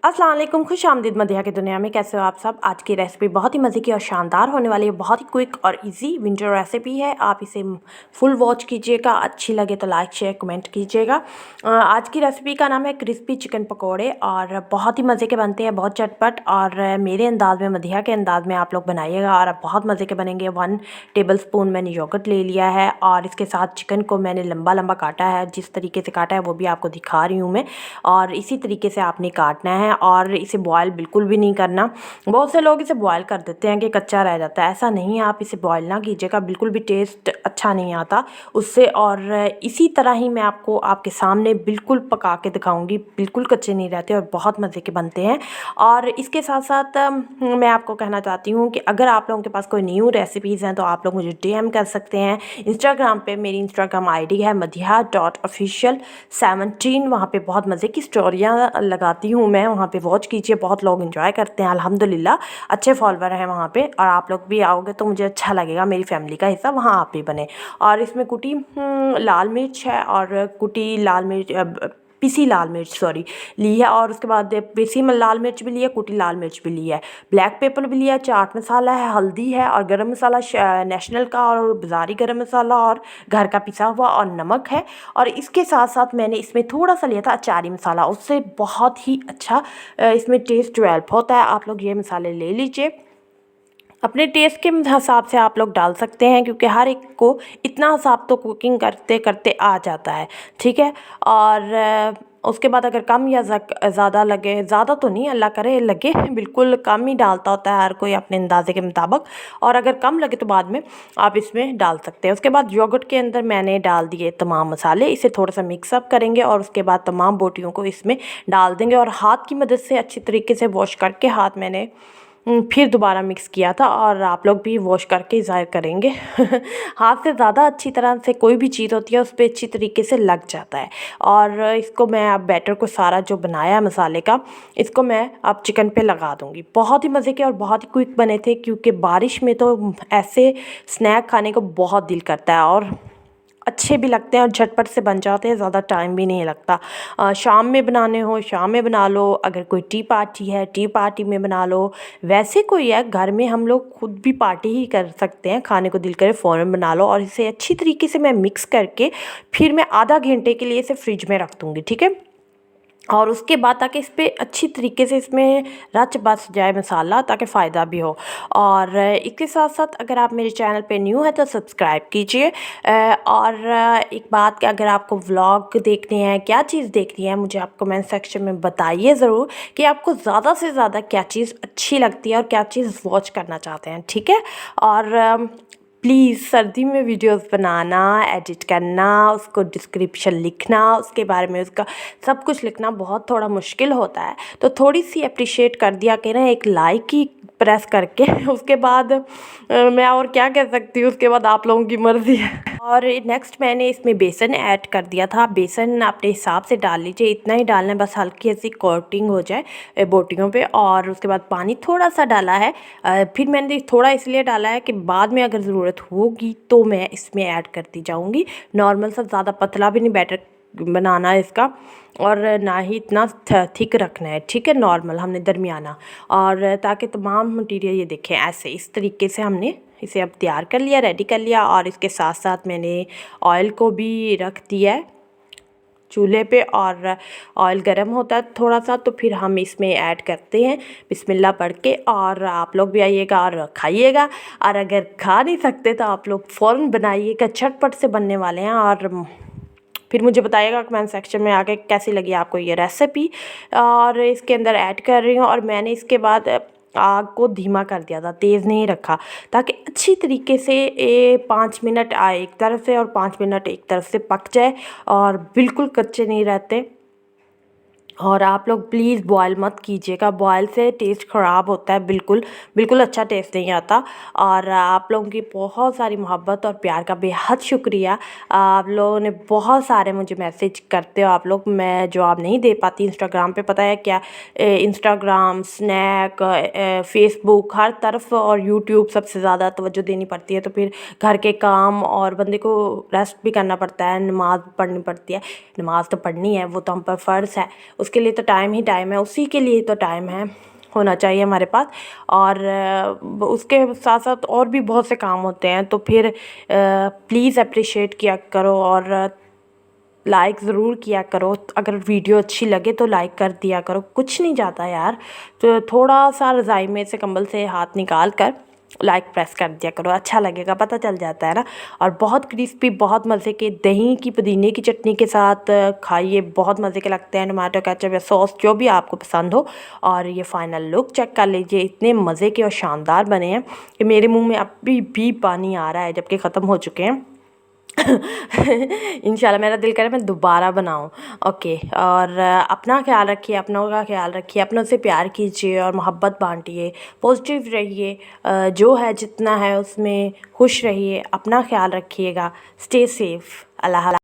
अस्सलाम वालेकुम, खुश आमदीद मदिहा की दुनिया में। कैसे हो आप सब। आज की रेसिपी बहुत ही मज़े की और शानदार होने वाली है। बहुत ही क्विक और इजी विंटर रेसिपी है। आप इसे फुल वॉच कीजिएगा, अच्छी लगे तो लाइक शेयर कमेंट कीजिएगा। आज की रेसिपी का नाम है क्रिस्पी चिकन पकोड़े और बहुत ही मज़े के बनते हैं, बहुत चटपट। और मेरे अंदाज़ में, मदिहा के अंदाज़ में आप लोग बनाइएगा और बहुत मज़े के बनेंगे। 1 टेबल स्पून मैंने योगर्ट ले लिया है और इसके साथ चिकन को मैंने लंबा लंबा काटा है। जिस तरीके से काटा है वो भी आपको दिखा रही हूँ मैं, और इसी तरीके से आपने काटना है। और इसे बॉयल बिल्कुल भी नहीं करना। बहुत से लोग इसे बॉयल कर देते हैं कि कच्चा रह जाता है, ऐसा नहीं है। आप इसे बॉयल ना कीजिएगा, बिल्कुल भी टेस्ट अच्छा नहीं आता उससे। और इसी तरह ही मैं आपको आपके सामने बिल्कुल पका के दिखाऊंगी, बिल्कुल कच्चे नहीं रहते और बहुत मज़े के बनते हैं। और इसके साथ साथ मैं आपको कहना चाहती हूँ कि अगर आप लोगों के पास कोई न्यू रेसिपीज़ हैं तो आप लोग मुझे DM कर सकते हैं इंस्टाग्राम पे। मेरी इंस्टाग्राम ID है madiha.official17। वहाँ पे बहुत मज़े की स्टोरियाँ लगाती हूँ मैं, वहाँ पे वॉच कीजिए। बहुत लोग एंजॉय करते हैं, अल्हम्दुलिल्लाह अच्छे फॉलोवर हैं वहाँ पे। और आप लोग भी आओगे तो मुझे अच्छा लगेगा, मेरी फैमिली का हिस्सा वहाँ आप भी बने। और इसमें कुटी लाल मिर्च है और कुटी लाल मिर्च पिसी लाल मिर्च सॉरी ली है। और उसके बाद पिसी लाल मिर्च भी ली है, कुटी लाल मिर्च भी ली है, ब्लैक पेपर भी लिया है, चाट मसाला है, हल्दी है और गरम मसाला नेशनल का और बाज़ारी गरम मसाला और घर का पिसा हुआ और नमक है। और इसके साथ साथ मैंने इसमें थोड़ा सा लिया था अचारी मसाला, उससे बहुत ही अच्छा इसमें टेस्ट डेवलप होता है। आप लोग ये मसाले ले लीजिए, अपने टेस्ट के हिसाब से आप लोग डाल सकते हैं, क्योंकि हर एक को इतना हिसाब तो कुकिंग करते करते आ जाता है, ठीक है। और उसके बाद अगर कम या ज़्यादा लगे, ज़्यादा तो नहीं अल्लाह करे लगे, बिल्कुल कम ही डालता होता है हर कोई अपने अंदाजे के मुताबिक। और अगर कम लगे तो बाद में आप इसमें डाल सकते हैं। उसके बाद योगर्ट के अंदर मैंने डाल दिए तमाम मसाले, इसे थोड़ा सा मिक्सअप करेंगे और उसके बाद तमाम बोटियों को इसमें डाल देंगे और हाथ की मदद से अच्छी तरीके से वॉश करके हाथ मैंने फिर दोबारा मिक्स किया था। और आप लोग भी वॉश करके ज़ाहिर करेंगे हाथ से ज़्यादा अच्छी तरह से कोई भी चीज़ होती है उस पर अच्छी तरीके से लग जाता है। और इसको मैं अब बैटर को सारा जो बनाया है मसाले का, इसको मैं अब चिकन पे लगा दूँगी। बहुत ही मज़े के और बहुत ही क्विक बने थे, क्योंकि बारिश में तो ऐसे स्नैक खाने को बहुत दिल करता है और अच्छे भी लगते हैं और झटपट से बन जाते हैं, ज़्यादा टाइम भी नहीं लगता। शाम में बनाने हो शाम में बना लो, अगर कोई टी पार्टी है टी पार्टी में बना लो। वैसे कोई है घर में, हम लोग खुद भी पार्टी ही कर सकते हैं, खाने को दिल करे फ़ौरन बना लो। और इसे अच्छी तरीके से मैं मिक्स करके फिर मैं आधा घंटे के लिए इसे फ्रिज में रख दूँगी, ठीक है। और उसके बाद ताकि इस पर अच्छी तरीके से इसमें रच बस जाए मसाला, ताकि फ़ायदा भी हो। और इसके साथ साथ अगर आप मेरे चैनल पे न्यू है तो सब्सक्राइब कीजिए। और एक बात कि अगर आपको व्लॉग देखने हैं, क्या चीज़ देखनी है, मुझे आप कमेंट सेक्शन में बताइए ज़रूर कि आपको ज़्यादा से ज़्यादा क्या चीज़ अच्छी लगती है और क्या चीज़ वॉच करना चाहते हैं, ठीक है। और प्लीज़ सर्दी में वीडियोस बनाना, एडिट करना, उसको डिस्क्रिप्शन लिखना, उसके बारे में उसका सब कुछ लिखना बहुत थोड़ा मुश्किल होता है। तो थोड़ी सी अप्रिशिएट कर दिया करें, एक लाइक ही प्रेस करके उसके बाद मैं और क्या कह सकती हूँ, उसके बाद आप लोगों की मर्ज़ी है। और नेक्स्ट मैंने इसमें बेसन ऐड कर दिया था। बेसन अपने हिसाब से डाल लीजिए, इतना ही डालना है बस, हल्की सी कोटिंग हो जाए बोटियों पे। और उसके बाद पानी थोड़ा सा डाला है। फिर मैंने थोड़ा इसलिए डाला है कि बाद में अगर ज़रूरत होगी तो मैं इसमें ऐड करती जाऊँगी। नॉर्मल सा, ज़्यादा पतला भी नहीं बैटर बनाना है इसका और ना ही इतना थिक रखना है, ठीक है। नॉर्मल हमने दरमियाना, और ताकि तमाम मटेरियल ये देखें ऐसे इस तरीके से हमने इसे अब तैयार कर लिया, रेडी कर लिया। और इसके साथ साथ मैंने ऑयल को भी रख दिया है चूल्हे पे, और ऑयल गर्म होता है थोड़ा सा तो फिर हम इसमें ऐड करते हैं बिस्मिल्लाह पढ़ के। और आप लोग भी आइएगा और खाइएगा। और अगर खा नहीं सकते तो आप लोग फ़ौरन बनाइएगा, झटपट से बनने वाले हैं। और फिर मुझे बताइएगा कमेंट सेक्शन में आके कैसी लगी आपको ये रेसिपी। और इसके अंदर ऐड कर रही हूँ, और मैंने इसके बाद आग को धीमा कर दिया था, तेज़ नहीं रखा, ताकि अच्छी तरीके से 5 मिनट आए एक तरफ से और 5 मिनट एक तरफ से पक जाए और बिल्कुल कच्चे नहीं रहते। और आप लोग प्लीज़ बॉयल मत कीजिएगा, बॉयल से टेस्ट ख़राब होता है, बिल्कुल बिल्कुल अच्छा टेस्ट नहीं आता। और आप लोगों की बहुत सारी मोहब्बत और प्यार का बेहद शुक्रिया। आप लोगों ने बहुत सारे मुझे मैसेज करते हो आप लोग, मैं जवाब नहीं दे पाती इंस्टाग्राम पे, पता है क्या। इंस्टाग्राम, स्नैक, फेसबुक, हर तरफ, और यूट्यूब सबसे ज़्यादा तवज्जो देनी पड़ती है। तो फिर घर के काम और बंदे को रेस्ट भी करना पड़ता है, नमाज़ पढ़नी पड़ती है। नमाज़ तो पढ़नी है, वो तो हम पर फ़र्ज़ है। उसके लिए तो टाइम ही टाइम है, उसी के लिए तो टाइम है, होना चाहिए हमारे पास। और उसके साथ साथ और भी बहुत से काम होते हैं, तो फिर प्लीज़ अप्रिशिएट किया करो और लाइक ज़रूर किया करो। अगर वीडियो अच्छी लगे तो लाइक कर दिया करो, कुछ नहीं जाता यार। तो थोड़ा सा रज़ाई में से कंबल से हाथ निकाल कर लाइक प्रेस कर दिया करो, अच्छा लगेगा, पता चल जाता है ना। और बहुत क्रिस्पी, बहुत मज़े के दही की पुदीने की चटनी के साथ खाइए, बहुत मज़े के लगते हैं, टमाटो केचप या सॉस जो भी आपको पसंद हो। और ये फ़ाइनल लुक चेक कर लीजिए, इतने मज़े के और शानदार बने हैं कि मेरे मुँह में अभी भी पानी आ रहा है, जबकि ख़त्म हो चुके हैं। इंशाल्लाह मेरा दिल करे मैं दोबारा बनाऊं। ओके, और अपना ख्याल रखिए, अपनों का ख्याल रखिए, अपनों से प्यार कीजिए और मोहब्बत बांटिए, पॉजिटिव रहिए, जो है जितना है उसमें खुश रहिए, अपना ख्याल रखिएगा। Stay safe. अल्लाह।